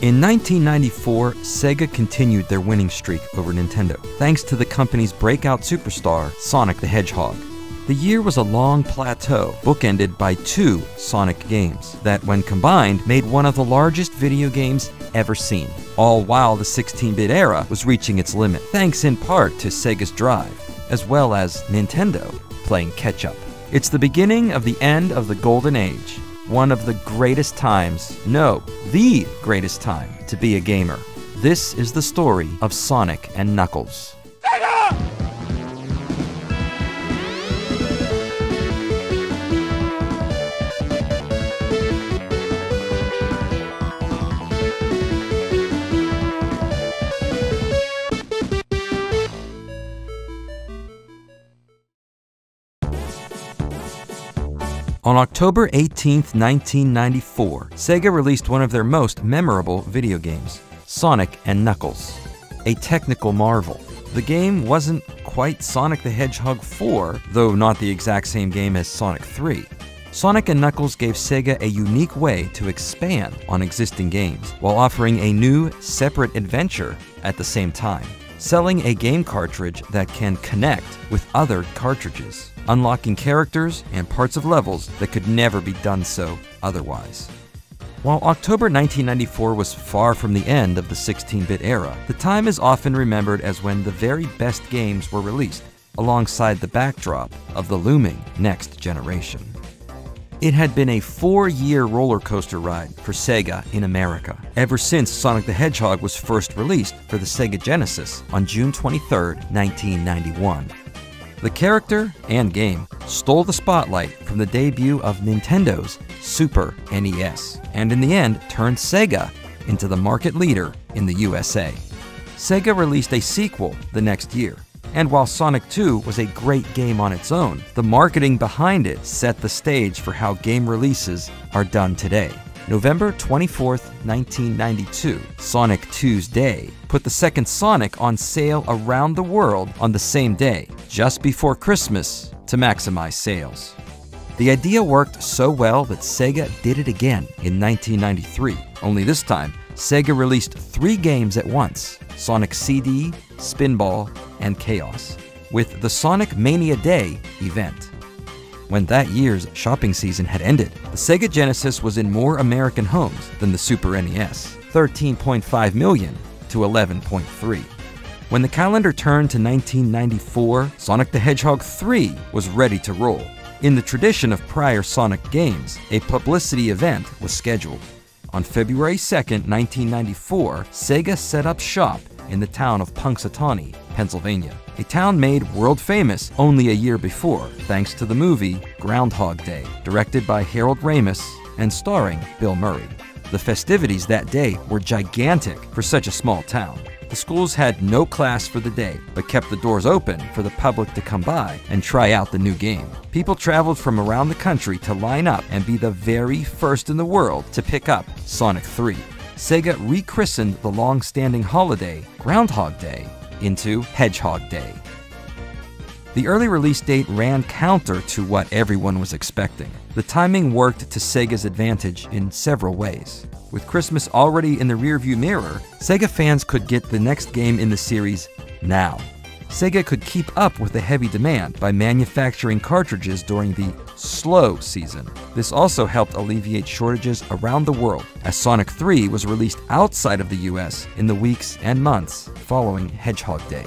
In 1994, Sega continued their winning streak over Nintendo, thanks to the company's breakout superstar, Sonic the Hedgehog. The year was a long plateau, bookended by 2 Sonic games that, when combined, made one of the largest video games ever seen, all while the 16-bit era was reaching its limit, thanks in part to Sega's drive, as well as Nintendo playing catch-up. It's the beginning of the end of the Golden Age, one of the greatest times, no, the greatest time to be a gamer. This is the story of Sonic and Knuckles. On October 18, 1994, Sega released one of their most memorable video games, Sonic and Knuckles, a technical marvel. The game wasn't quite Sonic the Hedgehog 4, though not the exact same game as Sonic 3. Sonic and Knuckles gave Sega a unique way to expand on existing games, while offering a new, separate adventure at the same time, selling a game cartridge that can connect with other cartridges, unlocking characters and parts of levels that could never be done so otherwise. While October 1994 was far from the end of the 16-bit era, the time is often remembered as when the very best games were released, alongside the backdrop of the looming next generation. It had been a 4-year roller coaster ride for Sega in America, ever since Sonic the Hedgehog was first released for the Sega Genesis on June 23, 1991. The character and game stole the spotlight from the debut of Nintendo's Super NES, and in the end turned Sega into the market leader in the USA. Sega released a sequel the next year, and while Sonic 2 was a great game on its own, the marketing behind it set the stage for how game releases are done today. November 24, 1992, Sonic 2's Day, put the second Sonic on sale around the world on the same day, just before Christmas, to maximize sales. The idea worked so well that Sega did it again in 1993, only this time, Sega released 3 games at once, Sonic CD, Spinball, and Chaos, with the Sonic Mania Day event. When that year's shopping season had ended, the Sega Genesis was in more American homes than the Super NES, 13.5 million to 11.3. When the calendar turned to 1994, Sonic the Hedgehog 3 was ready to roll. In the tradition of prior Sonic games, a publicity event was scheduled. On February 2, 1994, Sega set up shop in the town of Punxsutawney, Pennsylvania, a town made world famous only a year before, thanks to the movie Groundhog Day, directed by Harold Ramis and starring Bill Murray. The festivities that day were gigantic for such a small town. The schools had no class for the day, but kept the doors open for the public to come by and try out the new game. People traveled from around the country to line up and be the very first in the world to pick up Sonic 3. Sega rechristened the long-standing holiday, Groundhog Day, into Hedgehog Day. The early release date ran counter to what everyone was expecting. The timing worked to Sega's advantage in several ways. With Christmas already in the rearview mirror, Sega fans could get the next game in the series now. Sega could keep up with the heavy demand by manufacturing cartridges during the slow season. This also helped alleviate shortages around the world, as Sonic 3 was released outside of the US in the weeks and months following Hedgehog Day.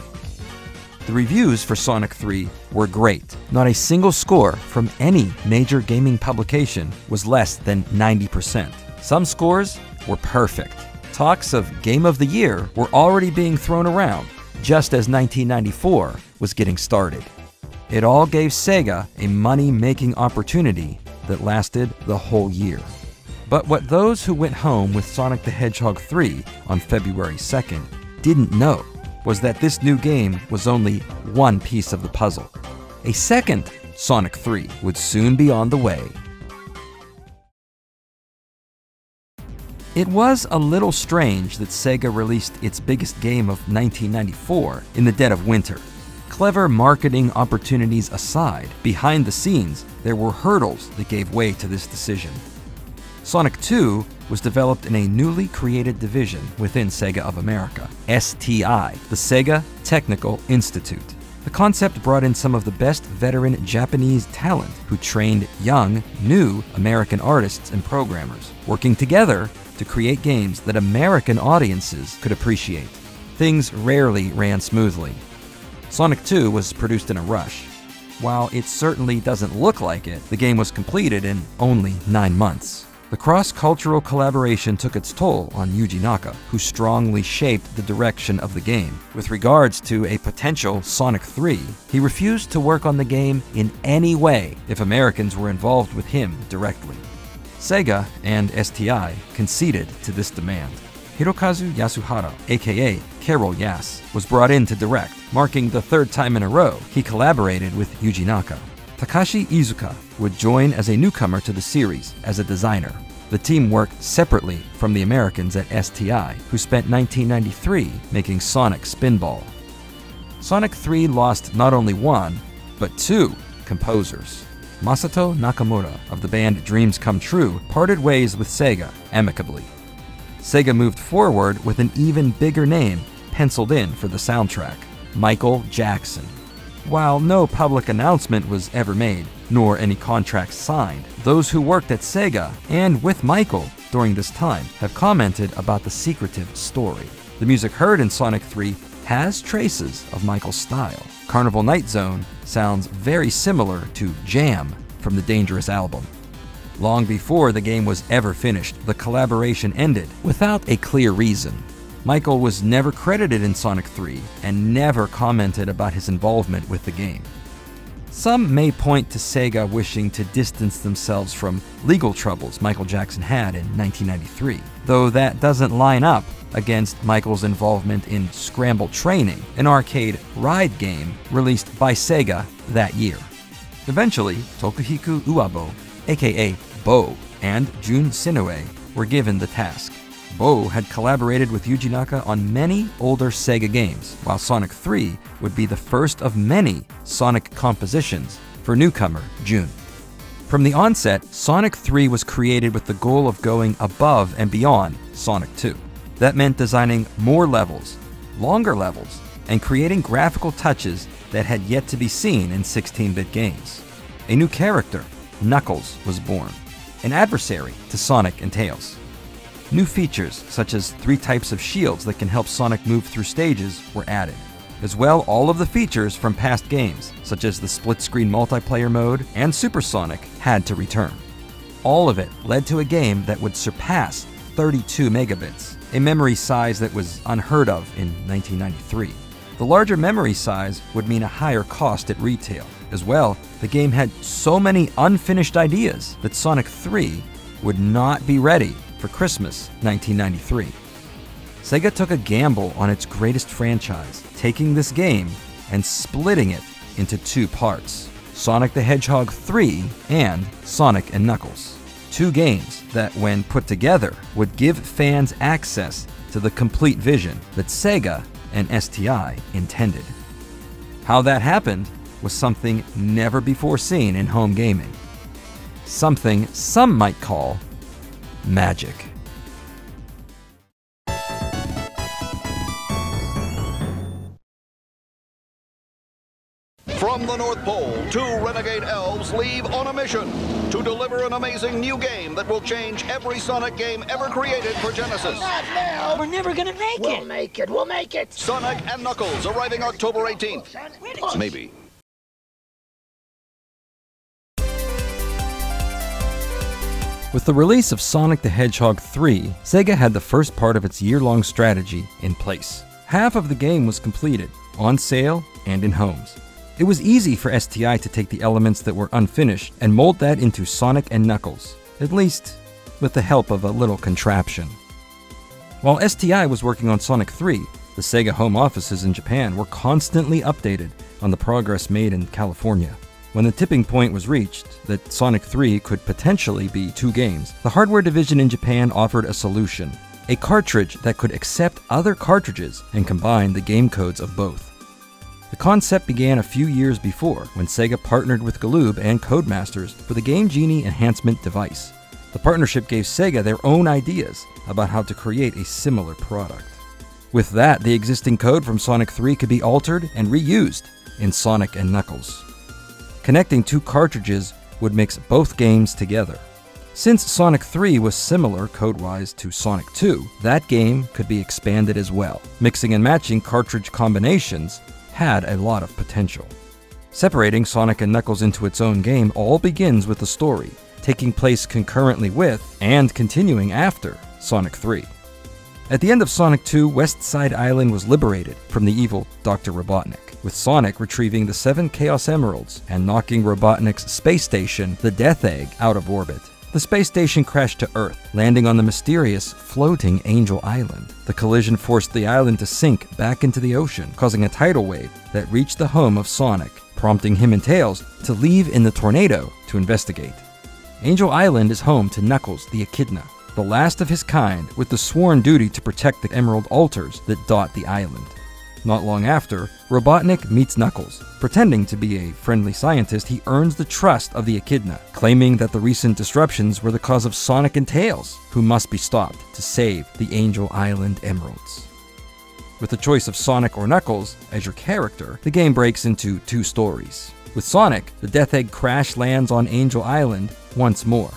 The reviews for Sonic 3 were great. Not a single score from any major gaming publication was less than 90%. Some scores were perfect. Talks of Game of the Year were already being thrown around, just as 1994 was getting started. It all gave Sega a money-making opportunity that lasted the whole year. But what those who went home with Sonic the Hedgehog 3 on February 2nd didn't know was that this new game was only one piece of the puzzle. A second Sonic 3 would soon be on the way. It was a little strange that Sega released its biggest game of 1994 in the dead of winter. Clever marketing opportunities aside, behind the scenes, there were hurdles that gave way to this decision. Sonic 2 was developed in a newly created division within Sega of America, STI, the Sega Technical Institute. The concept brought in some of the best veteran Japanese talent who trained young, new American artists and programmers, working together to create games that American audiences could appreciate. Things rarely ran smoothly. Sonic 2 was produced in a rush. While it certainly doesn't look like it, the game was completed in only 9 months. The cross-cultural collaboration took its toll on Yuji Naka, who strongly shaped the direction of the game. With regards to a potential Sonic 3, he refused to work on the game in any way if Americans were involved with him directly. Sega and STI conceded to this demand. Hirokazu Yasuhara, aka Carol Yass, was brought in to direct, marking the 3rd time in a row he collaborated with Yuji Naka. Takashi Iizuka would join as a newcomer to the series as a designer. The team worked separately from the Americans at STI, who spent 1993 making Sonic Spinball. Sonic 3 lost not only one, but 2 composers. Masato Nakamura of the band Dreams Come True parted ways with Sega amicably. Sega moved forward with an even bigger name penciled in for the soundtrack, Michael Jackson. While no public announcement was ever made, nor any contracts signed, those who worked at Sega and with Michael during this time have commented about the secretive story. The music heard in Sonic 3 has traces of Michael's style. Carnival Night Zone sounds very similar to Jam from the Dangerous album. Long before the game was ever finished, the collaboration ended without a clear reason. Michael was never credited in Sonic 3 and never commented about his involvement with the game. Some may point to Sega wishing to distance themselves from legal troubles Michael Jackson had in 1993, though that doesn't line up against Michael's involvement in Scramble Training, an arcade ride game released by Sega that year. Eventually, Tokuhiko Uabo, aka Bo, and Jun Senoue were given the task. Bo had collaborated with Yuji Naka on many older Sega games, while Sonic 3 would be the first of many Sonic compositions for newcomer Jun. From the onset, Sonic 3 was created with the goal of going above and beyond Sonic 2. That meant designing more levels, longer levels, and creating graphical touches that had yet to be seen in 16-bit games. A new character, Knuckles, was born, an adversary to Sonic and Tails. New features, such as 3 types of shields that can help Sonic move through stages, were added. As well, all of the features from past games, such as the split-screen multiplayer mode and Super Sonic, had to return. All of it led to a game that would surpass 32 megabits, a memory size that was unheard of in 1993. The larger memory size would mean a higher cost at retail. As well, the game had so many unfinished ideas that Sonic 3 would not be ready for Christmas 1993. Sega took a gamble on its greatest franchise, taking this game and splitting it into 2 parts, Sonic the Hedgehog 3 and Sonic & Knuckles. 2 games that, when put together, would give fans access to the complete vision that Sega and STI intended. How that happened was something never before seen in home gaming. Something some might call magic. From the North Pole, 2 renegade elves leave on a mission to deliver an amazing new game that will change every Sonic game ever created for Genesis. Not now! We're never gonna make it! We'll make it! Sonic and Knuckles, arriving October 18th. Maybe. With the release of Sonic the Hedgehog 3, Sega had the first part of its year-long strategy in place. Half of the game was completed, on sale and in homes. It was easy for STI to take the elements that were unfinished and mold that into Sonic and Knuckles, at least with the help of a little contraption. While STI was working on Sonic 3, the Sega home offices in Japan were constantly updated on the progress made in California. When the tipping point was reached that Sonic 3 could potentially be 2 games, the hardware division in Japan offered a solution, a cartridge that could accept other cartridges and combine the game codes of both. The concept began a few years before when Sega partnered with Galoob and Codemasters for the Game Genie enhancement device. The partnership gave Sega their own ideas about how to create a similar product. With that, the existing code from Sonic 3 could be altered and reused in Sonic & Knuckles. Connecting two cartridges would mix both games together. Since Sonic 3 was similar code-wise to Sonic 2, that game could be expanded as well. Mixing and matching cartridge combinations had a lot of potential. Separating Sonic & Knuckles into its own game all begins with the story, taking place concurrently with and continuing after Sonic 3. At the end of Sonic 2, West Side Island was liberated from the evil Dr. Robotnik, with Sonic retrieving the 7 Chaos Emeralds and knocking Robotnik's space station, the Death Egg, out of orbit. The space station crashed to Earth, landing on the mysterious floating Angel Island. The collision forced the island to sink back into the ocean, causing a tidal wave that reached the home of Sonic, prompting him and Tails to leave in the tornado to investigate. Angel Island is home to Knuckles the Echidna, the last of his kind with the sworn duty to protect the emerald altars that dot the island. Not long after, Robotnik meets Knuckles. Pretending to be a friendly scientist, he earns the trust of the Echidna, claiming that the recent disruptions were the cause of Sonic and Tails, who must be stopped to save the Angel Island Emeralds. With the choice of Sonic or Knuckles as your character, the game breaks into two stories. With Sonic, the Death Egg crash lands on Angel Island once more.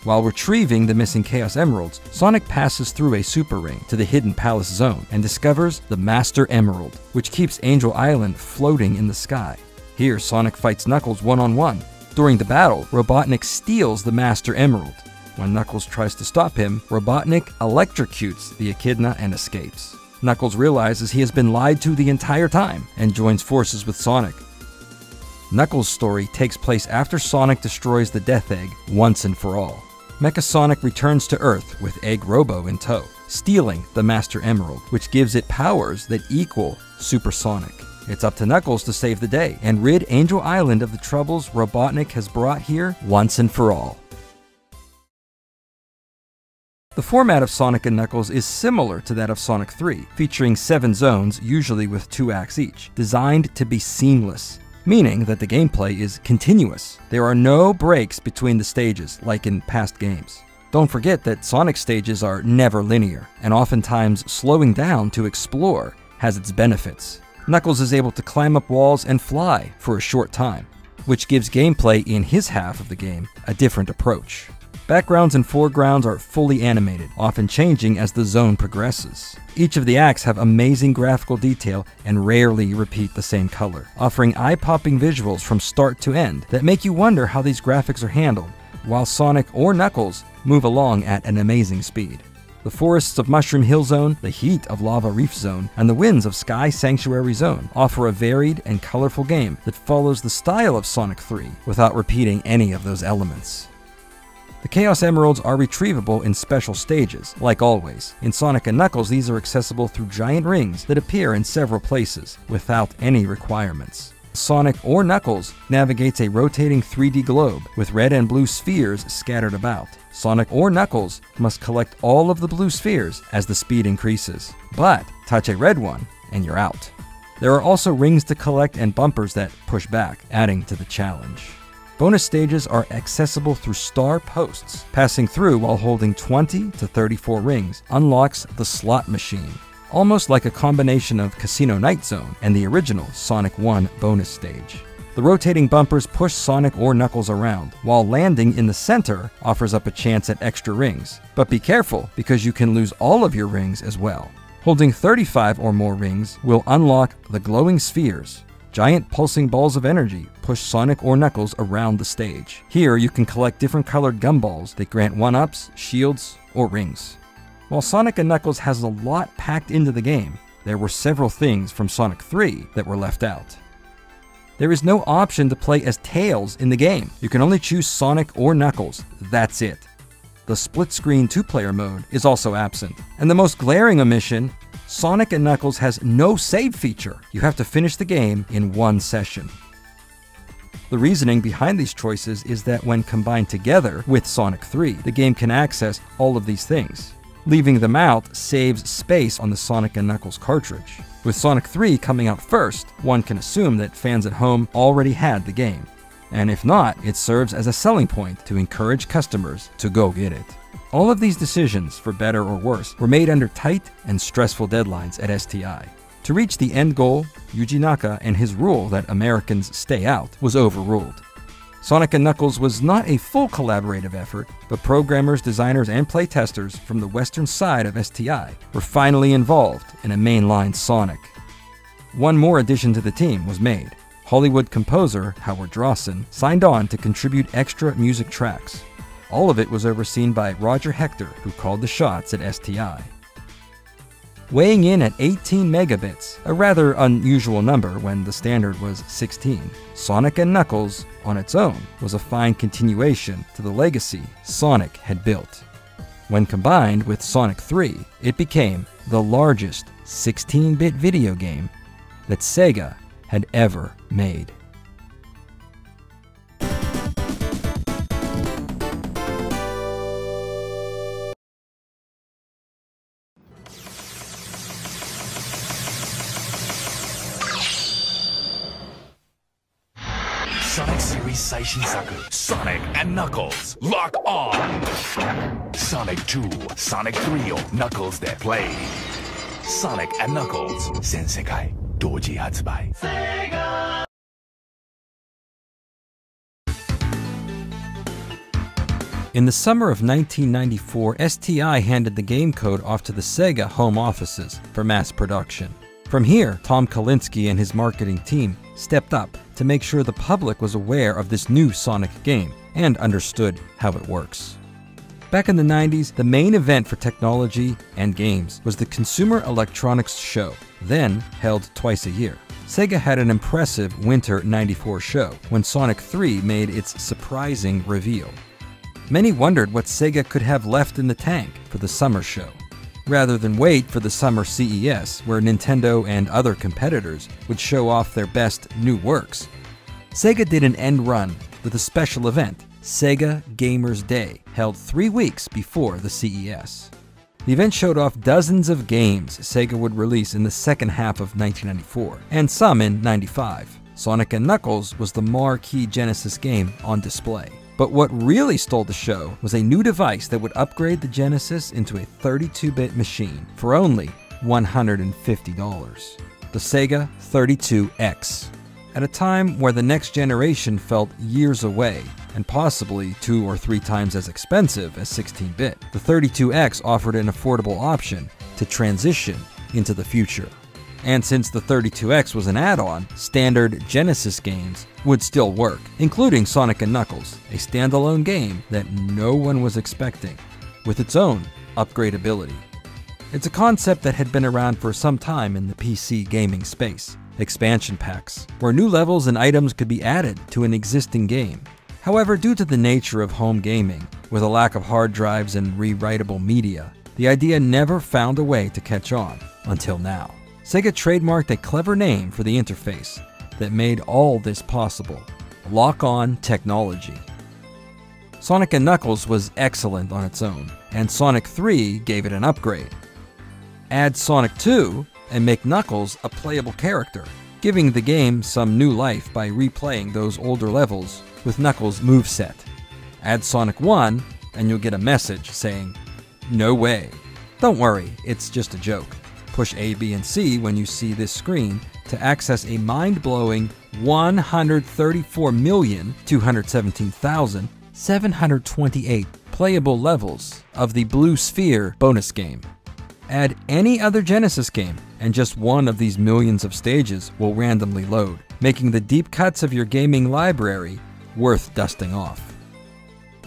While retrieving the missing Chaos Emeralds, Sonic passes through a super ring to the Hidden Palace Zone and discovers the Master Emerald, which keeps Angel Island floating in the sky. Here, Sonic fights Knuckles one-on-one. During the battle, Robotnik steals the Master Emerald. When Knuckles tries to stop him, Robotnik electrocutes the Echidna and escapes. Knuckles realizes he has been lied to the entire time and joins forces with Sonic. Knuckles' story takes place after Sonic destroys the Death Egg once and for all. Mecha Sonic returns to Earth with Egg Robo in tow, stealing the Master Emerald, which gives it powers that equal Super Sonic. It's up to Knuckles to save the day and rid Angel Island of the troubles Robotnik has brought here once and for all. The format of Sonic & Knuckles is similar to that of Sonic 3, featuring 7 zones, usually with 2 acts each, designed to be seamless, meaning that the gameplay is continuous. There are no breaks between the stages, like in past games. Don't forget that Sonic stages are never linear, and oftentimes slowing down to explore has its benefits. Knuckles is able to climb up walls and fly for a short time, which gives gameplay in his half of the game a different approach. Backgrounds and foregrounds are fully animated, often changing as the zone progresses. Each of the acts have amazing graphical detail and rarely repeat the same color, offering eye-popping visuals from start to end that make you wonder how these graphics are handled, while Sonic or Knuckles move along at an amazing speed. The forests of Mushroom Hill Zone, the heat of Lava Reef Zone, and the winds of Sky Sanctuary Zone offer a varied and colorful game that follows the style of Sonic 3 without repeating any of those elements. The Chaos Emeralds are retrievable in special stages, like always. In Sonic & Knuckles, these are accessible through giant rings that appear in several places, without any requirements. Sonic or Knuckles navigates a rotating 3D globe with red and blue spheres scattered about. Sonic or Knuckles must collect all of the blue spheres as the speed increases, but touch a red one and you're out. There are also rings to collect and bumpers that push back, adding to the challenge. Bonus stages are accessible through star posts. Passing through while holding 20 to 34 rings unlocks the slot machine, almost like a combination of Casino Night Zone and the original Sonic 1 bonus stage. The rotating bumpers push Sonic or Knuckles around, while landing in the center offers up a chance at extra rings. But be careful, because you can lose all of your rings as well. Holding 35 or more rings will unlock the glowing spheres. Giant pulsing balls of energy push Sonic or Knuckles around the stage. Here you can collect different colored gumballs that grant 1-ups, shields, or rings. While Sonic & Knuckles has a lot packed into the game, there were several things from Sonic 3 that were left out. There is no option to play as Tails in the game. You can only choose Sonic or Knuckles, that's it. The split-screen 2-player mode is also absent. And the most glaring omission, Sonic & Knuckles has no save feature. You have to finish the game in one session. The reasoning behind these choices is that when combined together with Sonic 3, the game can access all of these things. Leaving them out saves space on the Sonic & Knuckles cartridge. With Sonic 3 coming out first, one can assume that fans at home already had the game. And if not, it serves as a selling point to encourage customers to go get it. All of these decisions, for better or worse, were made under tight and stressful deadlines at STI. To reach the end goal, Yuji Naka and his rule that Americans stay out was overruled. Sonic & Knuckles was not a full collaborative effort, but programmers, designers, and playtesters from the western side of STI were finally involved in a mainline Sonic. One more addition to the team was made. Hollywood composer Howard Drawson signed on to contribute extra music tracks. All of it was overseen by Roger Hector, who called the shots at STI. Weighing in at 18 megabits, a rather unusual number when the standard was 16, Sonic & Knuckles, on its own, was a fine continuation to the legacy Sonic had built. When combined with Sonic 3, it became the largest 16-bit video game that Sega had ever made. Sonic Series 最新作 Sonic & Knuckles Lock On Sonic 2、Sonic 3を Knuckles で Play Sonic & Knuckles 全世界同時発売 In the summer of 1994, STI handed the game code off to the Sega home offices for mass production. From here, Tom Kalinske and his marketing team stepped up to make sure the public was aware of this new Sonic game and understood how it works. Back in the 90s, the main event for technology and games was the Consumer Electronics Show, then held twice a year. Sega had an impressive Winter '94 show when Sonic 3 made its surprising reveal. Many wondered what Sega could have left in the tank for the summer show. Rather than wait for the summer CES, where Nintendo and other competitors would show off their best new works, Sega did an end run with a special event, Sega Gamers Day, held 3 weeks before the CES. The event showed off dozens of games Sega would release in the second half of 1994, and some in '95. Sonic & Knuckles was the marquee Genesis game on display. But what really stole the show was a new device that would upgrade the Genesis into a 32-bit machine for only $150. The Sega 32X. At a time where the next generation felt years away, and possibly 2 or 3 times as expensive as 16-bit, the 32X offered an affordable option to transition into the future. And since the 32X was an add-on, standard Genesis games would still work, including Sonic & Knuckles, a standalone game that no one was expecting, with its own upgradability. It's a concept that had been around for some time in the PC gaming space, expansion packs, where new levels and items could be added to an existing game. However, due to the nature of home gaming, with a lack of hard drives and rewritable media, the idea never found a way to catch on until now. Sega trademarked a clever name for the interface that made all this possible: Lock-On Technology. Sonic & Knuckles was excellent on its own, and Sonic 3 gave it an upgrade. Add Sonic 2 and make Knuckles a playable character, giving the game some new life by replaying those older levels with Knuckles' moveset. Add Sonic 1 and you'll get a message saying, "No way. Don't worry, it's just a joke. Push A, B, and C when you see this screen to access a mind-blowing 134,217,728 playable levels of the Blue Sphere bonus game. Add any other Genesis game, and just one of these millions of stages will randomly load, making the deep cuts of your gaming library worth dusting off."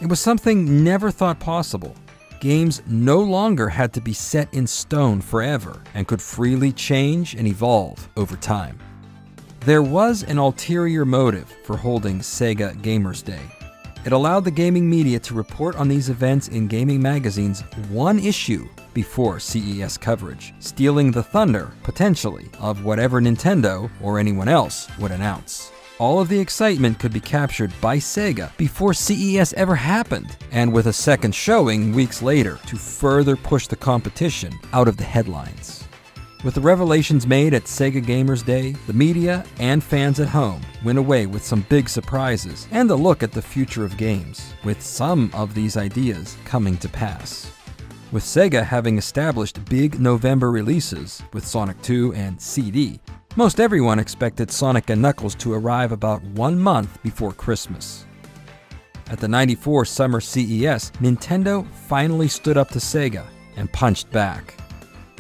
It was something never thought possible. Games no longer had to be set in stone forever and could freely change and evolve over time. There was an ulterior motive for holding Sega Gamers Day. It allowed the gaming media to report on these events in gaming magazines one issue before CES coverage, stealing the thunder, potentially, of whatever Nintendo or anyone else would announce. All of the excitement could be captured by Sega before CES ever happened, and with a second showing weeks later to further push the competition out of the headlines. With the revelations made at Sega Gamers Day, the media and fans at home went away with some big surprises and a look at the future of games, with some of these ideas coming to pass. With Sega having established big November releases with Sonic 2 and CD, most everyone expected Sonic & Knuckles to arrive about 1 month before Christmas. At the '94 Summer CES, Nintendo finally stood up to Sega and punched back.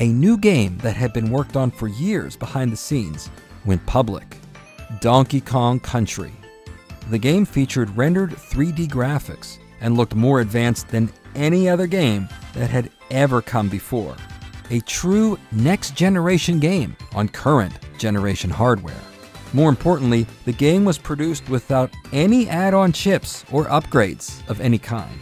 A new game that had been worked on for years behind the scenes went public: Donkey Kong Country. The game featured rendered 3D graphics and looked more advanced than any other game that had ever come before. A true next-generation game on current generation hardware. More importantly, the game was produced without any add-on chips or upgrades of any kind.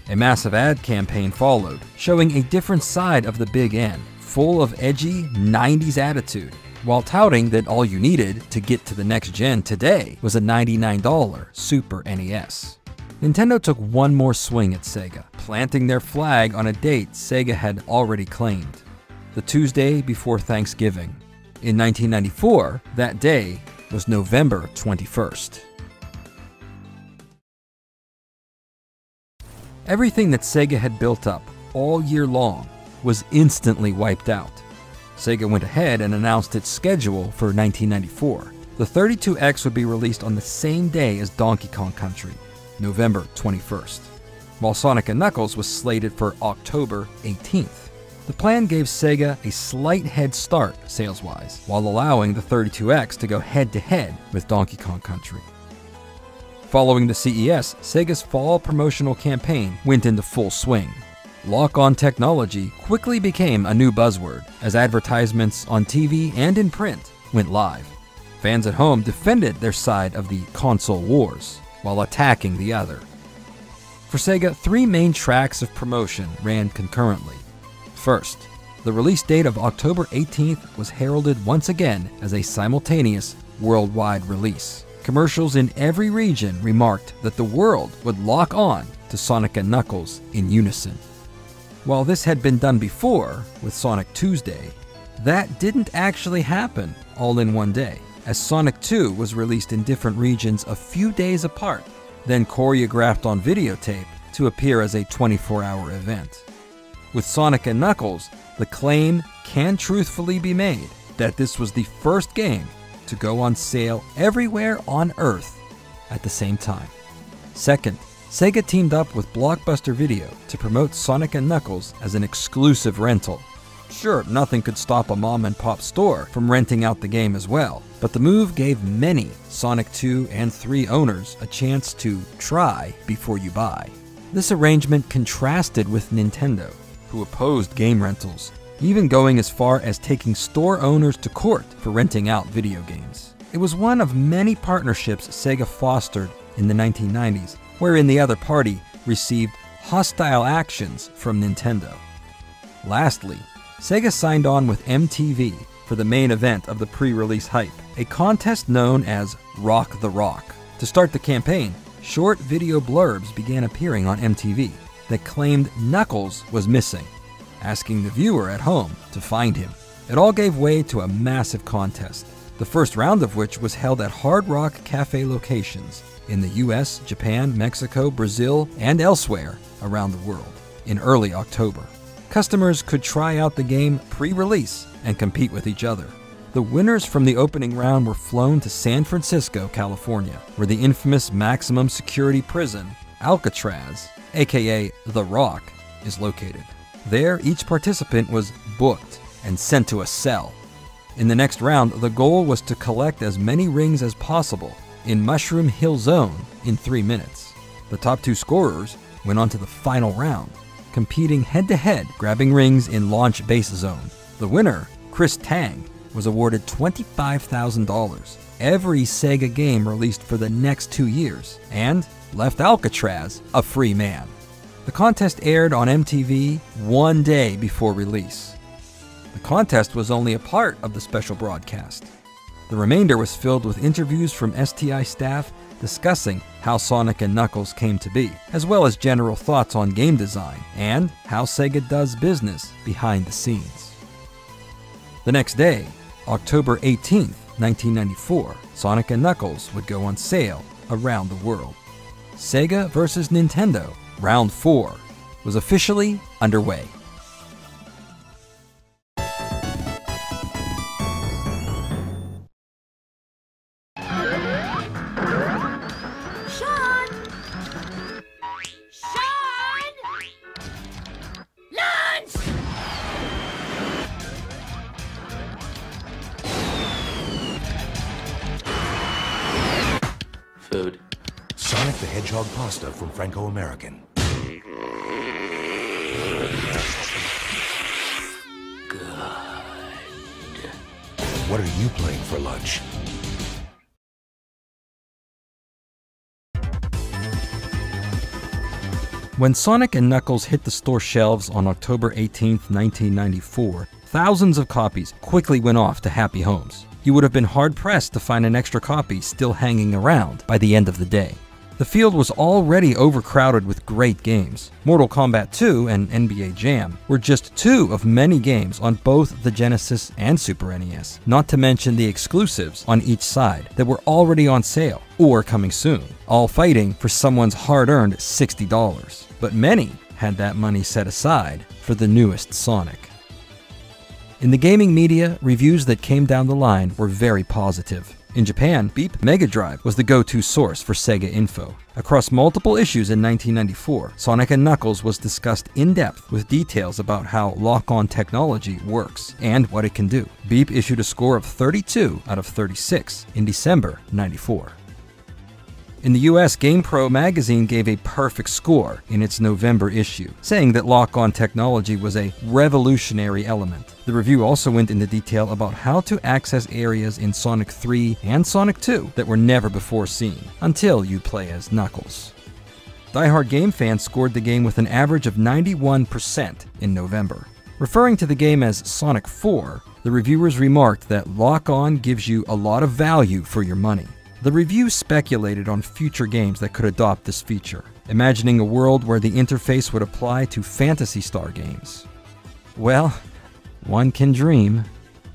A massive ad campaign followed, showing a different side of the Big N, full of edgy 90s attitude, while touting that all you needed to get to the next gen today was a $99 Super NES. Nintendo took one more swing at Sega, planting their flag on a date Sega had already claimed: the Tuesday before Thanksgiving. In 1994, that day was November 21st. Everything that Sega had built up all year long was instantly wiped out. Sega went ahead and announced its schedule for 1994. The 32X would be released on the same day as Donkey Kong Country, November 21st, while Sonic & Knuckles was slated for October 18th. The plan gave Sega a slight head start sales-wise, while allowing the 32X to go head-to-head with Donkey Kong Country. Following the CES, Sega's fall promotional campaign went into full swing. Lock-on technology quickly became a new buzzword as advertisements on TV and in print went live. Fans at home defended their side of the console wars while attacking the other. For Sega, 3 main tracks of promotion ran concurrently. First, the release date of October 18th was heralded once again as a simultaneous worldwide release. Commercials in every region remarked that the world would lock on to Sonic & Knuckles in unison. While this had been done before with Sonic Tuesday, that didn't actually happen all in one day, as Sonic 2 was released in different regions a few days apart, then choreographed on videotape to appear as a 24-hour event. With Sonic & Knuckles, the claim can truthfully be made that this was the first game to go on sale everywhere on Earth at the same time. Second, Sega teamed up with Blockbuster Video to promote Sonic & Knuckles as an exclusive rental. Sure, nothing could stop a mom-and-pop store from renting out the game as well, but the move gave many Sonic 2 and 3 owners a chance to try before you buy. This arrangement contrasted with Nintendo, who opposed game rentals, even going as far as taking store owners to court for renting out video games. It was one of many partnerships Sega fostered in the 1990s, wherein the other party received hostile actions from Nintendo. Lastly, Sega signed on with MTV for the main event of the pre-release hype, a contest known as Rock the Rock. To start the campaign, short video blurbs began appearing on MTV that claimed Knuckles was missing, asking the viewer at home to find him. It all gave way to a massive contest, the first round of which was held at Hard Rock Cafe locations in the US, Japan, Mexico, Brazil, and elsewhere around the world in early October. Customers could try out the game pre-release and compete with each other. The winners from the opening round were flown to San Francisco, California, where the infamous maximum security prison, Alcatraz, aka The Rock, is located. There, each participant was booked and sent to a cell. In the next round, the goal was to collect as many rings as possible in Mushroom Hill Zone in 3 minutes. The top 2 scorers went on to the final round, competing head-to-head, grabbing rings in Launch Base Zone. The winner, Chris Tang, was awarded $25,000, every Sega game released for the next 2 years, and left Alcatraz a free man. The contest aired on MTV 1 day before release. The contest was only a part of the special broadcast. The remainder was filled with interviews from STI staff discussing how Sonic & Knuckles came to be, as well as general thoughts on game design and how Sega does business behind the scenes. The next day, October 18th, 1994, Sonic & Knuckles would go on sale around the world. Sega vs. Nintendo, Round 4, was officially underway. Food. Sonic the Hedgehog pasta from Franco-American. What are you playing for lunch? When Sonic & Knuckles hit the store shelves on October 18, 1994, thousands of copies quickly went off to happy homes. You would have been hard-pressed to find an extra copy still hanging around by the end of the day. The field was already overcrowded with great games. Mortal Kombat 2 and NBA Jam were just two of many games on both the Genesis and Super NES, not to mention the exclusives on each side that were already on sale or coming soon, all fighting for someone's hard-earned $60. But many had that money set aside for the newest Sonic. In the gaming media, reviews that came down the line were very positive. In Japan, Beep Mega Drive was the go-to source for Sega info. Across multiple issues in 1994, Sonic & Knuckles was discussed in depth with details about how lock-on technology works and what it can do. Beep issued a score of 32 out of 36 in December '94. In the US, GamePro magazine gave a perfect score in its November issue, saying that lock-on technology was a revolutionary element. The review also went into detail about how to access areas in Sonic 3 and Sonic 2 that were never before seen, until you play as Knuckles. Die-hard game fans scored the game with an average of 91% in November. Referring to the game as Sonic 4, the reviewers remarked that lock-on gives you a lot of value for your money. The review speculated on future games that could adopt this feature, imagining a world where the interface would apply to Phantasy Star games. Well, one can dream.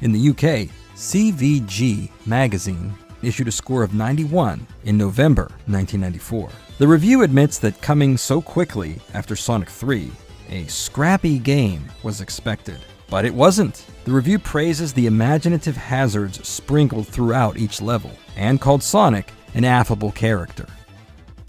In the UK, CVG magazine issued a score of 91 in November 1994. The review admits that coming so quickly after Sonic 3, a scrappy game was expected. But it wasn't. The review praises the imaginative hazards sprinkled throughout each level, and called Sonic an affable character.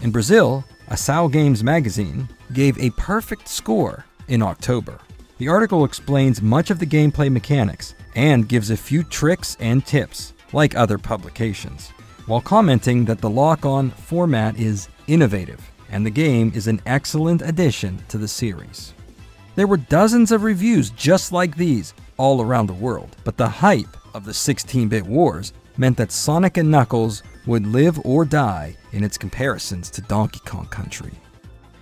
In Brazil, Ação Games magazine gave a perfect score in October. The article explains much of the gameplay mechanics and gives a few tricks and tips, like other publications, while commenting that the lock-on format is innovative and the game is an excellent addition to the series. There were dozens of reviews just like these all around the world, but the hype of the 16-bit wars meant that Sonic & Knuckles would live or die in its comparisons to Donkey Kong Country.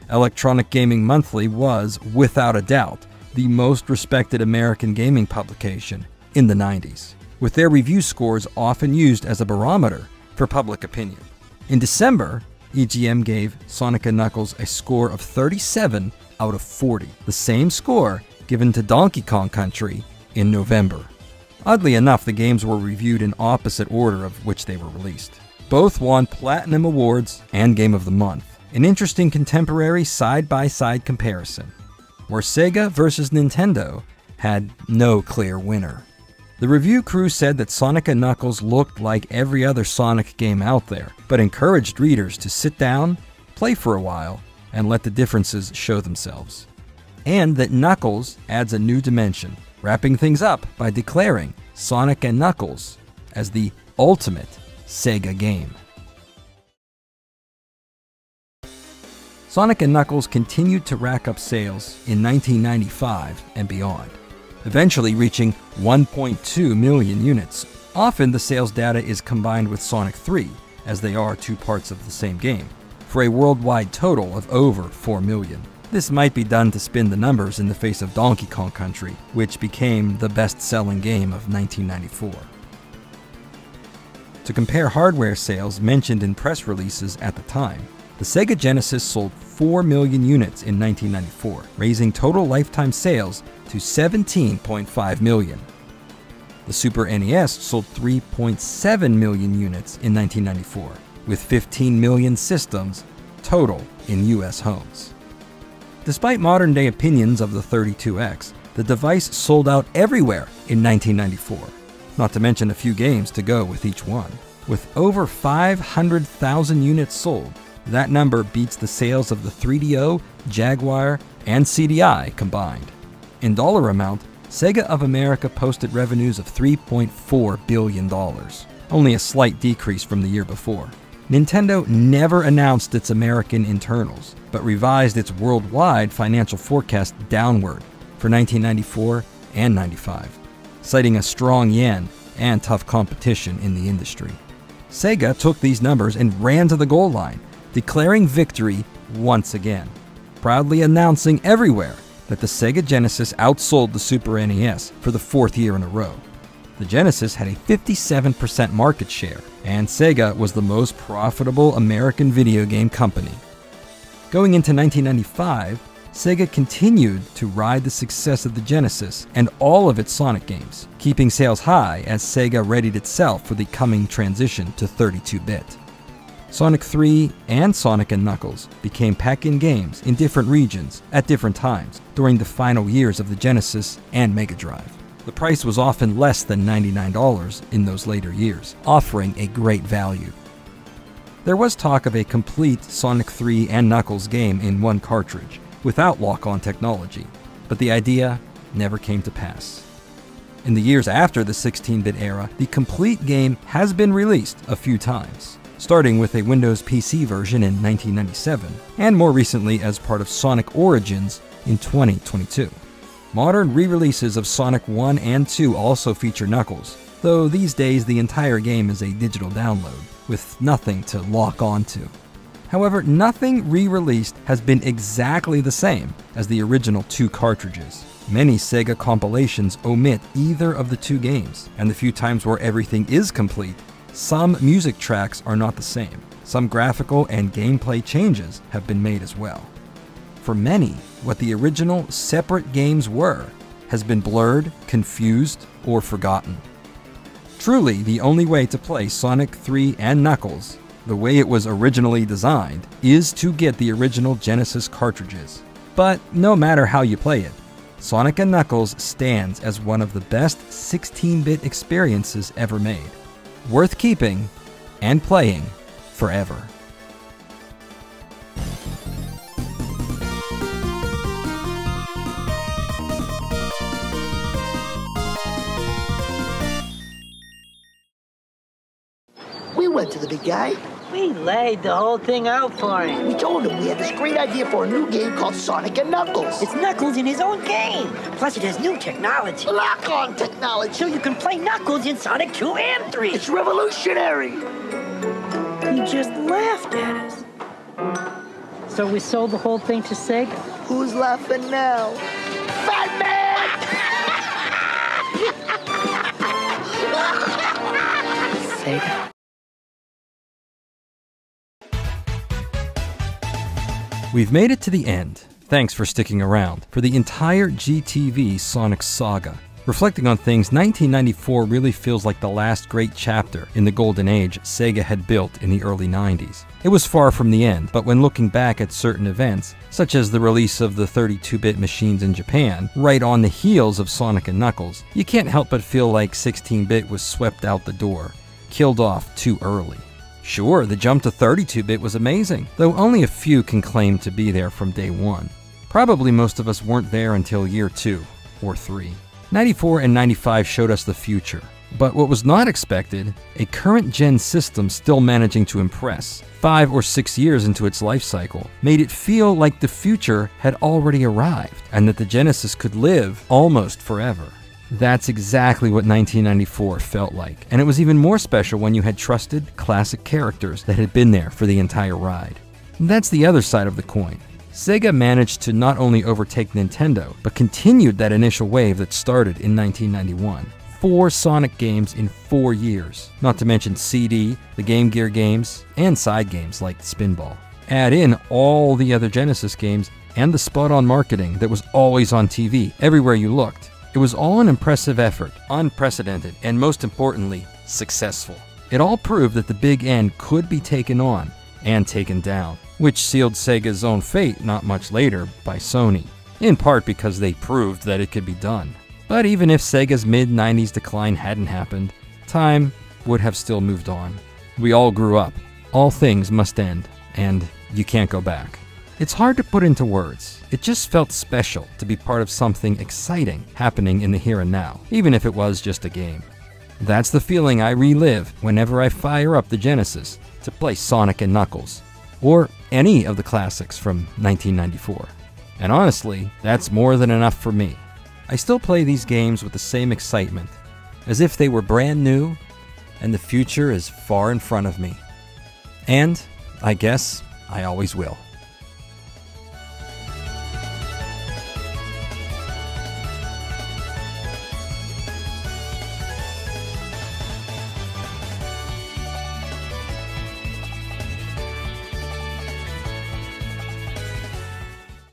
Electronic Gaming Monthly was, without a doubt, the most respected American gaming publication in the 90s, with their review scores often used as a barometer for public opinion. In December, EGM gave Sonic & Knuckles a score of 37 out of 40, the same score given to Donkey Kong Country in November. Oddly enough, the games were reviewed in opposite order of which they were released. Both won Platinum Awards and Game of the Month, an interesting contemporary side-by-side comparison, where Sega versus Nintendo had no clear winner. The review crew said that Sonic & Knuckles looked like every other Sonic game out there, but encouraged readers to sit down, play for a while, and let the differences show themselves. And that Knuckles adds a new dimension, wrapping things up by declaring Sonic & Knuckles as the ultimate Sega game. Sonic & Knuckles continued to rack up sales in 1995 and beyond, eventually reaching 1.2 million units. Often the sales data is combined with Sonic 3, as they are two parts of the same game, for a worldwide total of over 4 million. This might be done to spin the numbers in the face of Donkey Kong Country, which became the best-selling game of 1994. To compare hardware sales mentioned in press releases at the time, the Sega Genesis sold 4 million units in 1994, raising total lifetime sales to 17.5 million. The Super NES sold 3.7 million units in 1994, with 15 million systems total in US homes. Despite modern-day opinions of the 32X, the device sold out everywhere in 1994, not to mention a few games to go with each one. With over 500,000 units sold, that number beats the sales of the 3DO, Jaguar, and CDI combined. In dollar amount, Sega of America posted revenues of $3.4 billion, only a slight decrease from the year before. Nintendo never announced its American internals, but revised its worldwide financial forecast downward for 1994 and 95, citing a strong yen and tough competition in the industry. Sega took these numbers and ran to the goal line, declaring victory once again, proudly announcing everywhere that the Sega Genesis outsold the Super NES for the 4th year in a row. The Genesis had a 57% market share, and Sega was the most profitable American video game company. Going into 1995, Sega continued to ride the success of the Genesis and all of its Sonic games, keeping sales high as Sega readied itself for the coming transition to 32-bit. Sonic 3 and Sonic & Knuckles became pack-in games in different regions at different times during the final years of the Genesis and Mega Drive. The price was often less than $99 in those later years, offering a great value. There was talk of a complete Sonic 3 and Knuckles game in one cartridge, without lock-on technology, but the idea never came to pass. In the years after the 16-bit era, the complete game has been released a few times, starting with a Windows PC version in 1997, and more recently as part of Sonic Origins in 2022. Modern re-releases of Sonic 1 and 2 also feature Knuckles, though these days the entire game is a digital download, with nothing to lock onto. However, nothing re-released has been exactly the same as the original 2 cartridges. Many Sega compilations omit either of the 2 games, and the few times where everything is complete, some music tracks are not the same. Some graphical and gameplay changes have been made as well. For many, what the original separate games were has been blurred, confused, or forgotten. Truly, the only way to play Sonic 3 and Knuckles the way it was originally designed is to get the original Genesis cartridges. But no matter how you play it, Sonic & Knuckles stands as one of the best 16-bit experiences ever made, worth keeping and playing forever. We went to the big guy. We laid the whole thing out for him. We told him we had this great idea for a new game called Sonic & Knuckles. It's Knuckles in his own game. Plus, it has new technology. Lock-on technology. So you can play Knuckles in Sonic 2 and 3. It's revolutionary. He just laughed at us. So we sold the whole thing to Sega. Who's laughing now? Fat Man! Sega. We've made it to the end. Thanks for sticking around for the entire GTV Sonic saga. Reflecting on things, 1994 really feels like the last great chapter in the golden age Sega had built in the early 90s. It was far from the end, but when looking back at certain events, such as the release of the 32-bit machines in Japan, right on the heels of Sonic & Knuckles, you can't help but feel like 16-bit was swept out the door, killed off too early. Sure, the jump to 32-bit was amazing, though only a few can claim to be there from day one. Probably most of us weren't there until year 2 or 3. 94 and 95 showed us the future, but what was not expected, a current-gen system still managing to impress, 5 or 6 years into its life cycle, made it feel like the future had already arrived, and that the Genesis could live almost forever. That's exactly what 1994 felt like, and it was even more special when you had trusted, classic characters that had been there for the entire ride. That's the other side of the coin. Sega managed to not only overtake Nintendo, but continued that initial wave that started in 1991. 4 Sonic games in 4 years, not to mention CD, the Game Gear games, and side games like Spinball. Add in all the other Genesis games and the spot-on marketing that was always on TV, everywhere you looked, It was all an impressive effort, unprecedented, and most importantly, successful. It all proved that the Big N could be taken on and taken down, which sealed Sega's own fate not much later by Sony, in part because they proved that it could be done. But even if Sega's mid-90s decline hadn't happened, time would have still moved on. We all grew up. All things must end, and you can't go back. It's hard to put into words. It just felt special to be part of something exciting happening in the here and now, even if it was just a game. That's the feeling I relive whenever I fire up the Genesis to play Sonic and Knuckles, or any of the classics from 1994. And honestly, that's more than enough for me. I still play these games with the same excitement, as if they were brand new and the future is far in front of me. And I guess I always will.